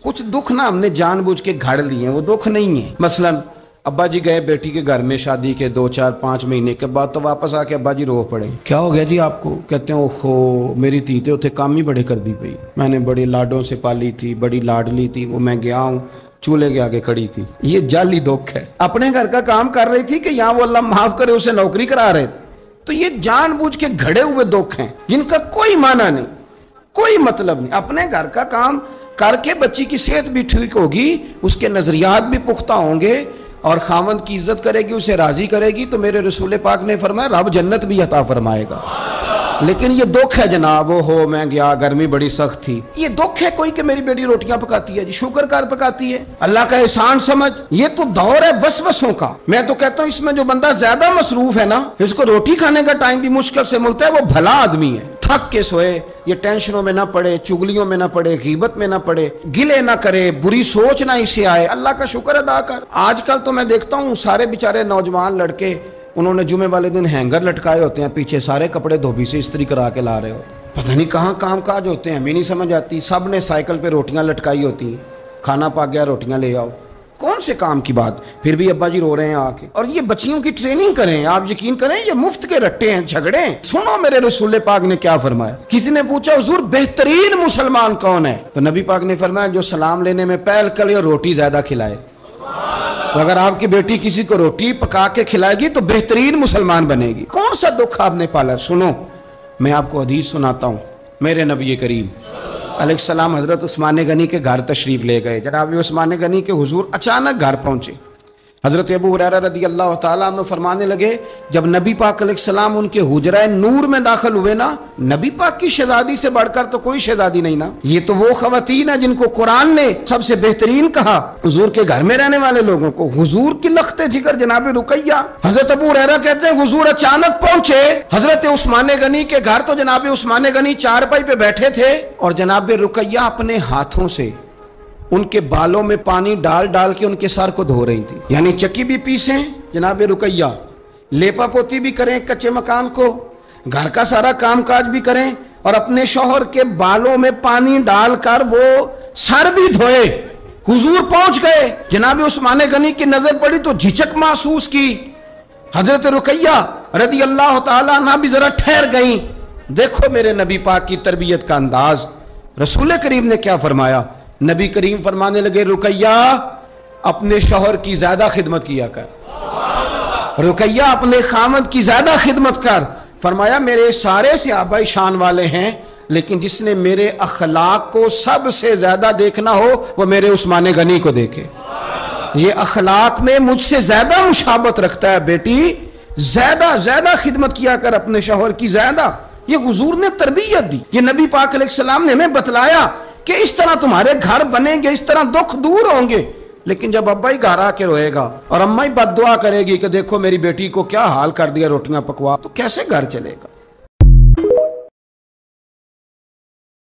कुछ दुख ना हमने जानबूझ के घड़ लिए, वो दुख नहीं है। मसलन अब्बा जी गए बेटी के घर में शादी के 2, 4, 5 महीने के बाद, तो वापस आके अब्बा जी रो पड़े। क्या हो गया जी आपको? कहते हैं ओहो मेरी धी ते उथे काम ही बड़े कर दी पई, मैंने बड़े लाडों से पाली थी, बड़ी लाडली थी, वो मैं गया हूँ चूल्हे के आगे खड़ी थी। ये जाली दुख है। अपने घर का काम कर रही थी कि यहाँ वो अल्लाह माफ करे उसे नौकरी करा रहे थे। तो ये जानबूझ के घड़े हुए दुख हैं जिनका कोई माना नहीं, कोई मतलब नहीं। अपने घर का काम करके बच्ची की सेहत भी ठीक होगी, उसके नजरियात भी पुख्ता होंगे और खामद की इज्जत करेगी, उसे राजी करेगी, तो मेरे रसूल पाक ने फरमाया रब जन्नत भी अता फरमाएगा। लेकिन ये दुख है जनाब, वो हो मैं गया गर्मी बड़ी सख्त थी, ये दुख है कोई कि मेरी बेटी रोटियां पकाती है जी, शुक्र कर पकाती है, अल्लाह का एहसान समझ। ये तो दौर है वसवसों का। मैं तो कहता हूँ इसमें जो बंदा ज्यादा मसरूफ है ना, इसको रोटी खाने का टाइम भी मुश्किल से मिलता है, वो भला आदमी है। थक के सोए, ये टेंशनों में ना पड़े, चुगलियों में ना पड़े, गीबत में ना पड़े, गिले ना करे, बुरी सोच ना इसे आए, अल्लाह का शुक्र अदा कर। आजकल तो मैं देखता हूँ सारे बेचारे नौजवान लड़के, उन्होंने जुमे वाले दिन हैंगर लटकाए होते हैं, पीछे सारे कपड़े धोबी से इस्त्री करा के ला रहे हो। पता नहीं कहाँ काम काज होते हैं, हमें नहीं समझ आती। सब ने साइकिल पे रोटियां लटकाई होती हैं, खाना पक गया रोटियां ले आओ, कौन से काम की बात। फिर भी अब्बा जी रो रहे हैं आके। और ये बच्चियों की ट्रेनिंग करें, आप यकीन करें ये मुफ्त के रट्टे हैं, झगड़े। सुनो मेरे रसूल पाक ने क्या फरमाया। किसी ने पूछा हुजूर बेहतरीन मुसलमान कौन है? तो नबी पाक ने फरमाया जो सलाम लेने में पहल करे और रोटी ज्यादा खिलाए। तो अगर आपकी बेटी किसी को रोटी पका के खिलाएगी तो बेहतरीन मुसलमान बनेगी। कौन सा दुख आपने पाला? सुनो मैं आपको हदीस सुनाता हूँ। मेरे नबी करीम अलैहिस्सलाम हजरत उस्मान गनी के घर तशरीफ ले गए। जनाब उस्मान गनी के हुजूर अचानक घर पहुंचे। हजरत अबू हुरैरा रदी अल्लाह तआला अन्हु फरमाने लगे जब नबी पाक अलैहिस्सलाम उनके हुजरा नूर में दाखिल हुए ना, नबी पाक की शहजादी से बढ़कर तो कोई शहजादी नहीं ना। ये तो वो खवातीन है जिनको कुरान ने सबसे बेहतरीन कहा हुजूर के घर में रहने वाले लोगों को। हुजूर की लख्ते जिगर जनाब रुकैया। हजरत अबू हुरैरा कहते हैं हुजूर अचानक पहुंचे हजरत उस्मान गनी के घर, तो जनाब उस्मान गनी चारपाई पे बैठे थे और जनाब रुकैया अपने हाथों से उनके बालों में पानी डाल डाल के उनके सर को धो रही थी। यानी चक्की भी पीसें जनाब रुकैया, लेपा पोती भी करें कच्चे मकान को, घर का सारा कामकाज भी करें और अपने शौहर के बालों में पानी डालकर वो सर भी धोए। हुजूर पहुंच गए, जनाब उस्मान गनी की नजर पड़ी तो झिझक महसूस की। हजरत रुकैया रदी अल्लाह तआला अन्हा भी जरा ठहर गई। देखो मेरे नबी पाक की तरबियत का अंदाज। रसूल करीम ने क्या फरमाया? नबी करीम फरमाने लगे रुकैया अपने शौहर की ज्यादा खिदमत किया कर, रुकैया अपने खामद की ज्यादा खिदमत कर। फरमाया मेरे सारे सहाबा शान वाले हैं, लेकिन जिसने मेरे अखलाक को सबसे ज्यादा देखना हो वो मेरे उस्मान गनी को देखे। ये अखलाक में मुझसे ज्यादा मुशाबत रखता है, बेटी ज्यादा ज्यादा खिदमत किया कर अपने शौहर की ज्यादा। ये हुजूर ने तरबियत दी। ये नबी पाक अलैहिस्सलाम ने हमें बतलाया कि इस तरह तुम्हारे घर बनेंगे, इस तरह दुख दूर होंगे। लेकिन जब अब्बा ही घर आके रोएगा और अम्मा ही बद्दुआ करेगी कि देखो मेरी बेटी को क्या हाल कर दिया रोटियां पकवा, तो कैसे घर चलेगा?